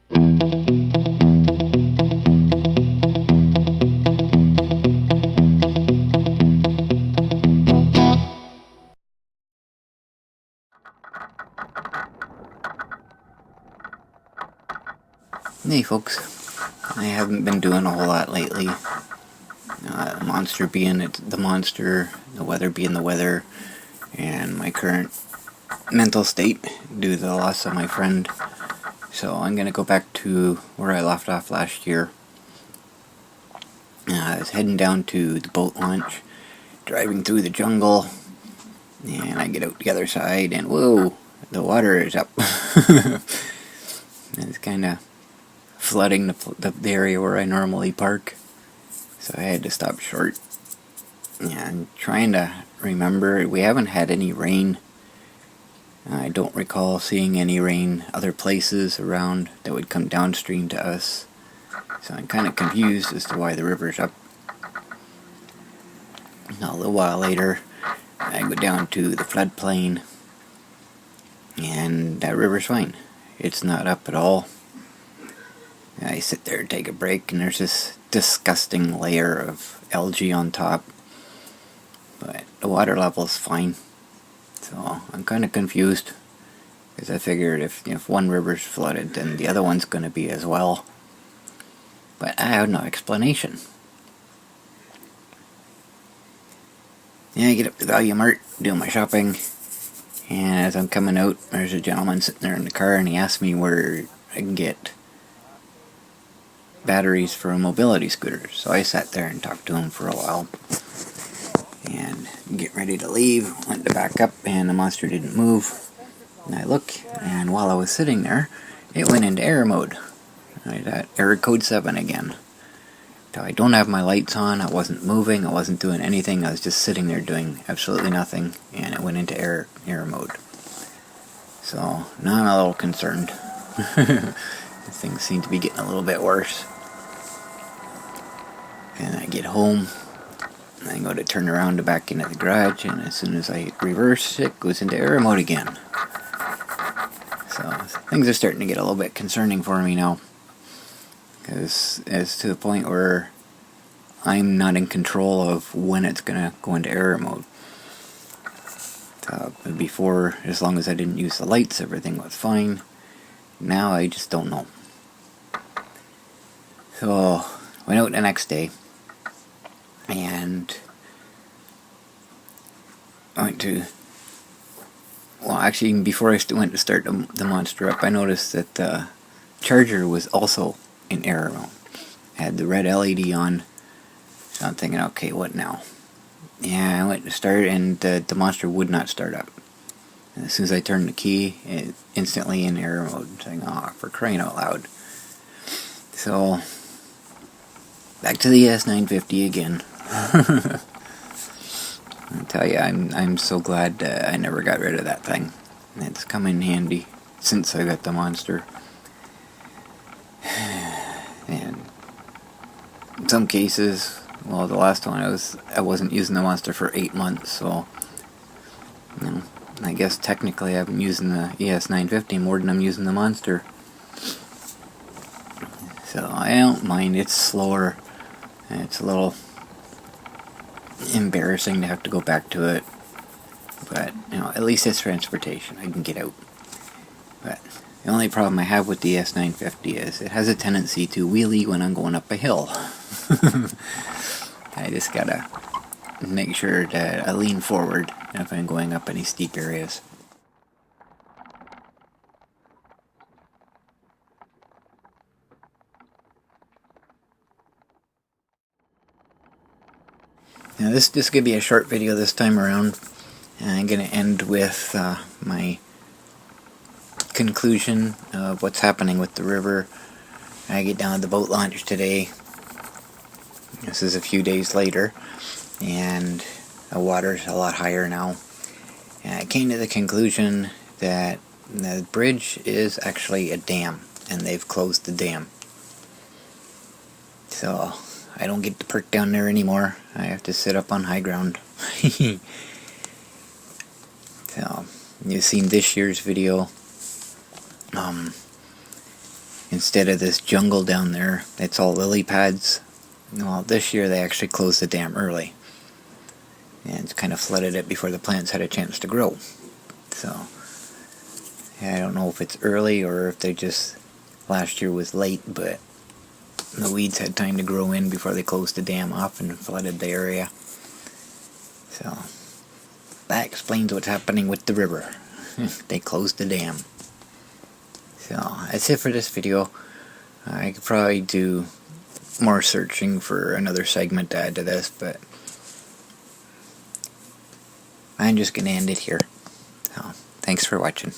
Hey folks, I haven't been doing a whole lot lately. The monster being the monster, the weather being the weather, and my current mental state due to the loss of my friend. So I'm going to go back to where I left off last year. I was heading down to the boat launch, driving through the jungle, and I get out the other side and whoa, the water is up. It's kind of flooding the area where I normally park, so I had to stop short. Yeah, I'm trying to remember, we haven't had any rain. I don't recall seeing any rain other places around that would come downstream to us, so I'm kind of confused as to why the river's up. Now, a little while later, I go down to the floodplain, and that river's fine. It's not up at all. I sit there and take a break, and there's this disgusting layer of algae on top, but the water level's fine. So I'm kind of confused, because I figured if one river's flooded, then the other one's going to be as well. But I have no explanation. Yeah, I get up to Value Mart, do my shopping, and as I'm coming out, there's a gentleman sitting there in the car, and he asked me where I can get batteries for a mobility scooter. So I sat there and talked to him for a while, and getting ready to leave, went to back up, and the monster didn't move. And I look, and while I was sitting there, it went into error mode. I got error code 7 again. So I don't have my lights on, I wasn't moving, I wasn't doing anything, I was just sitting there doing absolutely nothing, and it went into error mode. So now I'm a little concerned. Things seem to be getting a little bit worse. And I get home, and I go to turn around to back into the garage, and as soon as I reverse, it goes into error mode again. So things are starting to get a little bit concerning for me now, because it's to the point where I'm not in control of when it's going to go into error mode. Before, as long as I didn't use the lights, everything was fine. Now I just don't know. So went out the next day, and I went to, well, actually, before I went to start the monster up, I noticed that the charger was also in error mode. It had the red LED on, so I'm thinking, okay, what now? Yeah, I went to start, and the monster would not start up. And as soon as I turned the key, it instantly in error mode, saying, oh, for crying out loud. So back to the ES950 again. I tell you, I'm so glad I never got rid of that thing. It's come in handy since I got the monster. And in some cases, well, the last one I wasn't using the monster for 8 months, so I guess technically I've been using the ES950 more than I'm using the monster. So I don't mind. It's slower. It's a little embarrassing to have to go back to it, but at least it's transportation. I can get out. But the only problem I have with the ES950 is it has a tendency to wheelie when I'm going up a hill. I just gotta make sure that I lean forward if I'm going up any steep areas. Now this is going to be a short video this time around, and I'm going to end with my conclusion of what's happening with the river. I get down to the boat launch today. This is a few days later, and the water's a lot higher now. And I came to the conclusion that the bridge is actually a dam, and they've closed the dam. So I don't get to perk down there anymore. I have to sit up on high ground. So you've seen this year's video. instead of this jungle down there, it's all lily pads. Well, this year they actually closed the dam early, and it's kind of flooded it before the plants had a chance to grow. So, I don't know if it's early or if they just, last year was late, but the weeds had time to grow in before they closed the dam off and flooded the area. So, that explains what's happening with the river. They closed the dam. So, that's it for this video. I could probably do more searching for another segment to add to this, but I'm just going to end it here. So, thanks for watching.